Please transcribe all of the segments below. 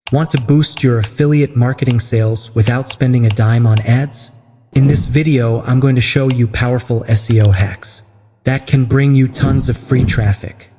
Want to boost your affiliate marketing sales without spending a dime on ads? In this video, I'm going to show you powerful SEO hacks that can bring you tons of free traffic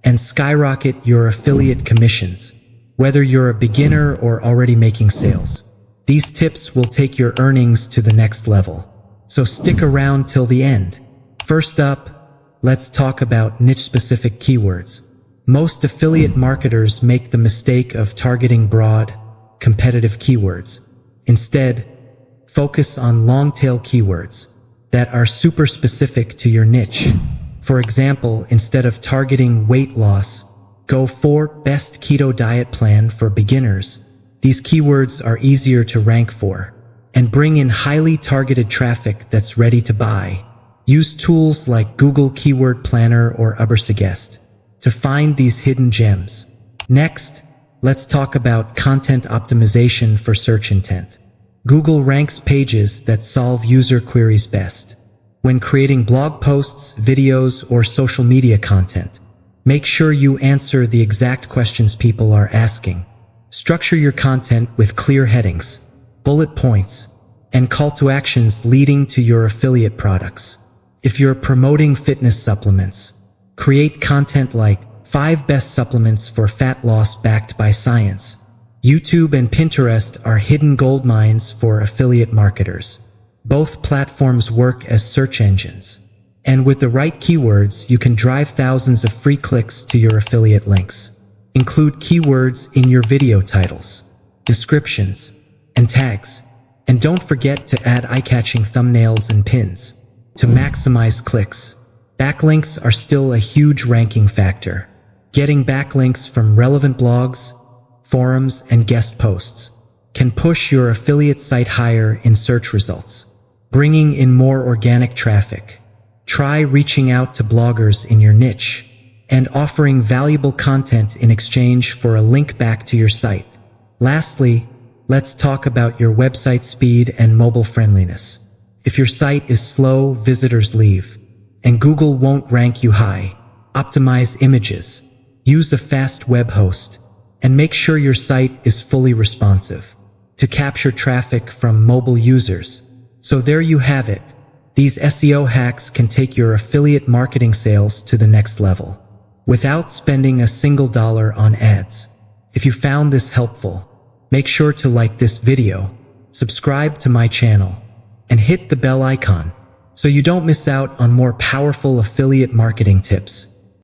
and skyrocket your affiliate commissions, whether you're a beginner or already making sales. These tips will take your earnings to the next level, so stick around till the end. First up, let's talk about niche-specific keywords. Most affiliate marketers make the mistake of targeting broad, competitive keywords. Instead, focus on long-tail keywords that are super specific to your niche. For example, instead of targeting weight loss, go for best keto diet plan for beginners. These keywords are easier to rank for and bring in highly targeted traffic that's ready to buy. Use tools like Google Keyword Planner or Ubersuggest to find these hidden gems. Next, let's talk about content optimization for search intent. Google ranks pages that solve user queries best. When creating blog posts, videos, or social media content, make sure you answer the exact questions people are asking. Structure your content with clear headings, bullet points, and call to actions leading to your affiliate products. If you're promoting fitness supplements, create content like 5 best supplements for fat loss backed by science. YouTube and Pinterest are hidden gold mines for affiliate marketers. Both platforms work as search engines, and with the right keywords, you can drive thousands of free clicks to your affiliate links. Include keywords in your video titles, descriptions, and tags. And don't forget to add eye-catching thumbnails and pins to maximize clicks. Backlinks are still a huge ranking factor. Getting backlinks from relevant blogs, forums, and guest posts can push your affiliate site higher in search results, bringing in more organic traffic. Try reaching out to bloggers in your niche and offering valuable content in exchange for a link back to your site. Lastly, let's talk about your website speed and mobile friendliness. If your site is slow, visitors leave, and Google won't rank you high. Optimize images, use a fast web host, and make sure your site is fully responsive to capture traffic from mobile users. So there you have it. These SEO hacks can take your affiliate marketing sales to the next level without spending a single dollar on ads. If you found this helpful, make sure to like this video, subscribe to my channel, and hit the bell icon so you don't miss out on more powerful affiliate marketing tips.